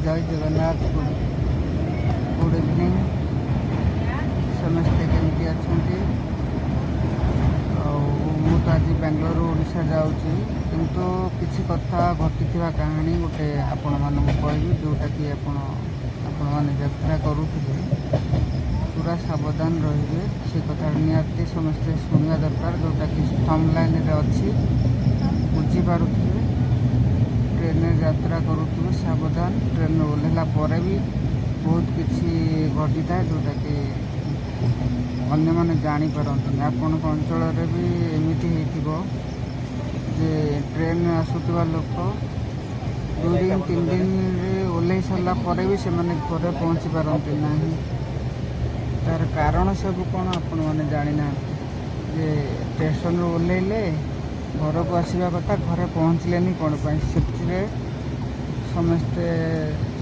जय Jagannath good evening समस्ते केमती अच्छा मु तो आज बेंगलोर ओडिशा जाऊँगी किंतु किसी कथा घटी कहानी गोटे आपण मानक कहबी जोटा कि आपण मैंने यात्रा करुले पूरा सावधान रहिए से कथा निहाती समस्ते शुणा दरकार जोटा कि थम लाइन अच्छी बुझीपारे ट्रेन यात्रा करुवे सावधान ट्रेन ओह्लैला पर भी बहुत किसी घटी था जोटा कि अन्य मैंने जापारती आपण अंचल भी एमती हो ट्रेन आसुवा लोक 2 दिन 3 दिन ओह्लै सारा पर भी से घरे पहुँची पारती ना तार कारण सब कौन आपण मैंने जानी ना स्टेशन ओह्लैले घर को आसवा कथा घरे पहुँचले कौन से समस्ते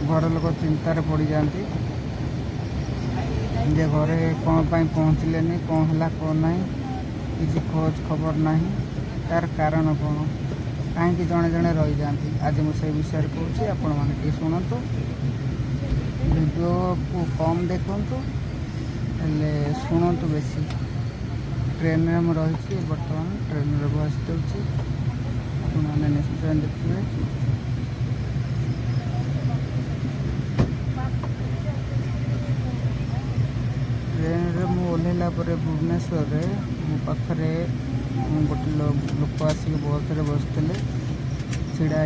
घर लोक चिंतार पड़ जाती जे घरे कौन पहुँचले कौन है कौन ना किसी खोज खबर ना तार कारण कौन कहीं जड़े जड़े रही जाती आज मुझे विषय कहूँ आपण मैंने शुणु वीडियो को कम देखु शुणु बेसी ट्रेन में रही बर्तमान ट्रेन बस दूसरे निश्चय देखिए ट्रेन में ओह्लैला भुवनेश्वर मो पाखे गोटे लोक आसिक बस बसते छिड़ा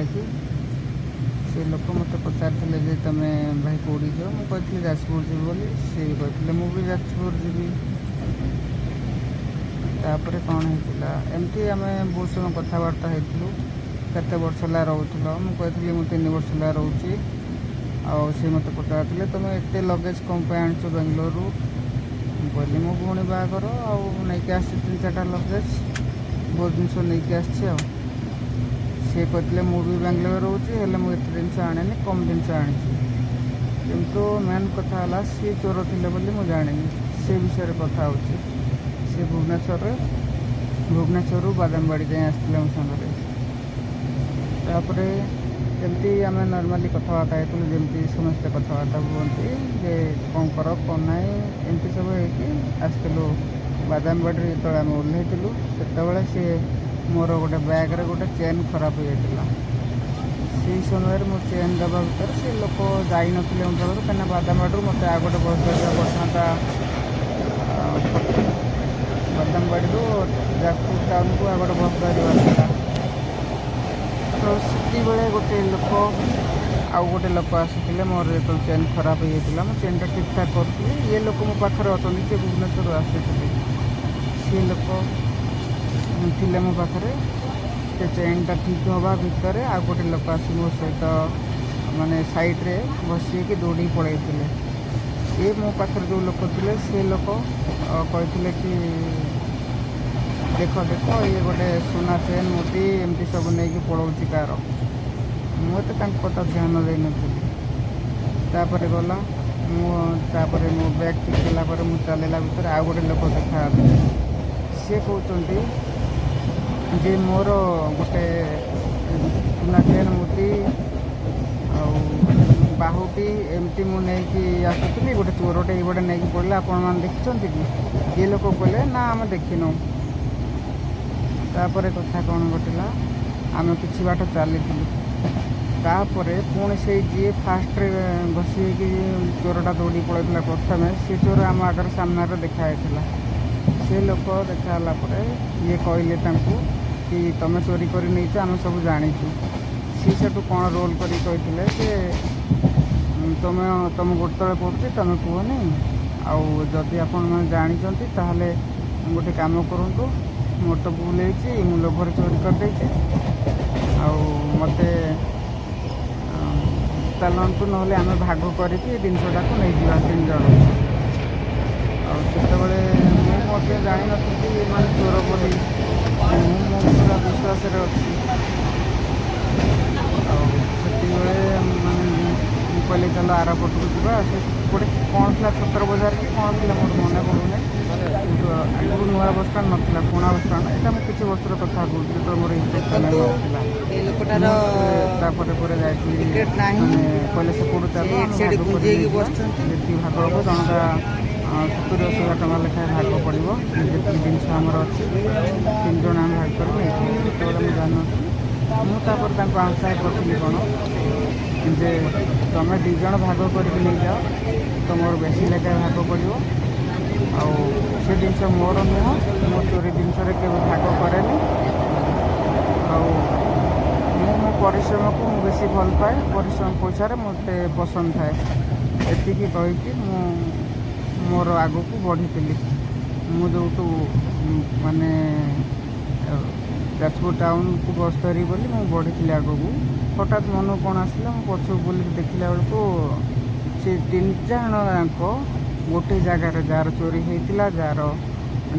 से लोक मत पचारे जे तुम भाई कौड़ी जाओ मुझे जाजपुर जी बोली सी कहते मुझे जाजपुर जी तापर कौन होता एमती आम बहुत समय कथबार्ता होती केते वर्ष है रोला मुझे मुझे 3 वर्ष है रोचे सी मत पचारे तुम एत लगेज कौन आन बेंगलोर कहली मो भौणी बाहर आईके आस 3-4टा लगेज बहुत जिनस नहीं आसी सी कहते मुझे बेंगलोर रोचे मुझे जिन आने कम जिन आनी किंतु मेन कथा सी चोर थे बोली मुझे जानी से विषय कथा हो से भुवनेश्वर बादामबाड़ी जाए आसते मो सागर तापर जमती आम नॉर्मली कथबार्ता होती जमती समस्ते कथबार्ता हुए जे कौन कर कौन ना एमती सब आसलु बादामबाड़ी जो आम ओह्लैलु से सी मोर गोटे बैग्रे गोटे चेन खराब हो जाता से समय मो चेन दबा भर से लोक जाई ना मो पाखर कहीं बादामबाड़ी मत आ गए बस धरवा पड़ता बादामबाड़ी जाजपुर टाउन को आ गए बस धरवा तो से गोटे लोक आउ गोटे लोक आसते मोर जो चेन खराब हो जाता मो चेन टा ठीक ठाक करी ये लोक मो पाखे अच्छा से भुवनेश्वर आसी सी लोक थे मो पाखे से चेन टा ठीक हवा भितर आ गोटे लोक आस मो सहित माने साइड्रे बसिक दौड़ी पलैते ये मो पाखे जो लोक थे से लोक कहते कि देख देख ये गोटे सुना चेन मोती एमती सब नहीं पड़ोची कार मुझे कथा ध्यान दे नापर गला मुझे मो बैग ठीक है मुझे चलला भर आ गए लोक देखा सी कहते जे मोर गोटे सुना चेन मोती बाहुटी एमती मुझे आसुली गोटे चोरटे ये नहीं पड़ा आपण मैंने देखते कि ये लोक कहले ना आम देखिनु तापर कथा कौन घटला आम कि बाट चली तापर पुणी से जी फास्ट बसी चोरटा दौड़ी पड़ा प्रथम से चोर आम आगर सामने देखाई से लोक देखा ये कहले कि तुम चोरी कर नहीं आम सब जाचु सी से कौन रोल कर तुम तुम गोटे पड़ुची तुम कहनी आदि आपण जानते ताहले गोटे काम करूँ मोर तो भूल है मु लोभर चोरी करदे मत चलतु ना आम भाग करके जिनसा को नहीं जा 3 जन से जानी नी मैं चोर बोली मो पूरा विश्वास अच्छी माने कहली चल आर पटक जा गोटे कौन था 17 बजार कि कौन थी मोर मन पड़ूना କିନ୍ତୁ ଆଗରୁ ନୂଆ ବସଷ୍ଟାଣ୍ଡ ନଥିଲା, ପୁରୁଣା ବସଷ୍ଟାଣ୍ଡ। ଏଇଟା ମୁଁ କିଛି ବର୍ଷର କଥା କହୁଛି, ଯେତେବେଳେ ମୋର ଇନଫେକ୍ସନ୍ ନଥିଲା। ଏଇ ଲୋକଟାର ତାପରେ ପରେ ଯାଇଥିଲି, ଟିକେଟ ନାହିଁ, ମାନେ କହିଲେ ସେପଟୁ ଚାଲ ସେ ଆମେ ଏକ୍ ସାଇଡ୍ ଭାଗ କରି ଗୁଞ୍ଜେଇକି ନେଇଯିବା। ବସିଛନ୍ତି। ଯେତିକି ଭାଗ ହେବ ଜଣକା 70-80 ଟଙ୍କା ଲେଖାଏଁ ଭାଗ ପଡ଼ିବ। ଯେତିକି ଜିନିଷ ଆମର ଅଛି 3 ଜଣ ଆମେ ଭାଗ କରି ନେଇଯିବୁ। ସେତେବେଳେ ମୁଁ ଜାଣିନଥିଲି। ମୁଁ ତାପରେ ତାଙ୍କୁ ଆନସାର କରିଥିଲି କ'ଣ, ଯେ ତୁମେ 2 ଜଣ ଭାଗ କରିକି ନେଇଯାଅ, ତୁମର ବେଶୀ ଲେଖାଏଁ ଭାଗ ପଡ଼ିବ। ଆଉ ସେ ଜିନିଷ ମୋର ନୁହଁ, ମୋ ଚୋରି ଜିନିଷରେ କେବେ ଭାଗ କରେନି। ଆଉ ମୁଁ ମୋ ପରିଶ୍ରମକୁ ମୁଁ ବେଶୀ ଭଲ ପାଏ, ପରିଶ୍ରମ ପଇସାରେ ମୋତେ ପସନ୍ଦ ଥାଏ। ଏତିକି କହିକି ମୁଁ ମୋର ଆଗକୁ ବଢ଼ିଥିଲି। ମୁଁ ଯେଉଁଠୁ ମାନେ ଯାଜପୁର ଟାଉନକୁ ବସ୍ ଧରିବି ବୋଲି ମୁଁ ବଢ଼ିଥିଲି ଆଗକୁ। ହଠାତ୍ ମନକୁ କ'ଣ ଆସିଲା, ମୁଁ ପଛକୁ ବୁଲିକି ଦେଖିଲା ବେଳକୁ ସେ 3 ଜଣ ଯାକ ଗୋଟେ ଜାଗାରେ, ଯାହାର ଚୋରି ହେଇଥିଲା,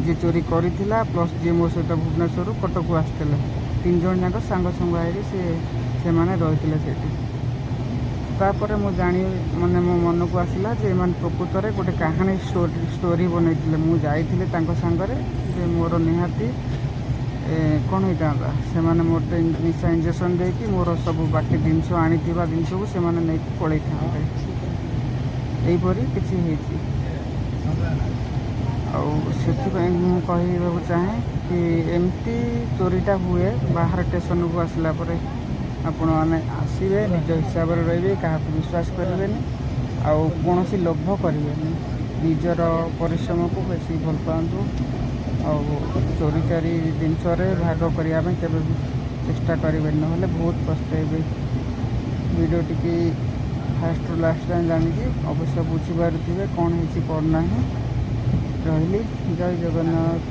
ଯିଏ ଚୋରି କରିଥିଲା, ପ୍ଲସ୍ ଯିଏ ମୋ ସହିତ ଭୁବନେଶ୍ୱରରୁ କଟକକୁ ଆସିଥିଲେ, 3 ଜଣ ଯାକ ସାଙ୍ଗ ହେଇକି ସେମାନେ ରହିଥିଲେ ସେଇଠି। ତାପରେ ମୁଁ ମାନେ ମୋ ମନକୁ ଆସିଲା ଯେ ଏମାନେ ପ୍ରକୃତରେ ଗୋଟେ କାହାଣୀ ଷ୍ଟୋରି ବନେଇଥିଲେ। ମୁଁ ଯାଇଥିଲି ତାଙ୍କ ସାଙ୍ଗରେ, ଯେ ମୋର ନିହାତି କ'ଣ ହେଇଥାନ୍ତା, ସେମାନେ ମୋତେ ନିଶା ଇଞ୍ଜେକ୍ସନ୍ ଦେଇକି ମୋର ସବୁ ବାକି ଜିନିଷ, ଆଣିଥିବା ଜିନିଷକୁ ସେମାନେ ନେଇକି ପଳେଇଥାନ୍ତେ। ଏହିପରି କିଛି ହେଇଛି। ଆଉ ସେଥିପାଇଁ ମୁଁ କହିବାକୁ ଚାହେଁ କି ଏମିତି ଚୋରିଟା ହୁଏ। ବାହାର ଷ୍ଟେସନକୁ ଆସିଲା ପରେ ଆପଣମାନେ ଆସିବେ, ନିଜ ହିସାବରେ ରହିବେ, କାହାକୁ ବିଶ୍ୱାସ କରିବେନି, ଆଉ କୌଣସି ଲୋଭ କରିବେନି। ନିଜର ପରିଶ୍ରମକୁ ବେଶୀ ଭଲ ପାଆନ୍ତୁ। ଆଉ ଚୋରି ଜିନିଷରେ ଭାଗ କରିବା ପାଇଁ କେବେ ବି ଚେଷ୍ଟା କରିବେନି, ନହେଲେ ବହୁତ ପସ୍ତେଇବେ। ଭିଡ଼ିଓଟିକି ଫାଷ୍ଟରୁ ଲାଷ୍ଟ ଯାଏଁ ଜାଣିକି ଅବଶ୍ୟ ବୁଝିପାରୁଥିବେ କ'ଣ ହେଇଛି କ'ଣ ନାହିଁ। ରହିଲି, ଜୟ ଜଗନ୍ନାଥ।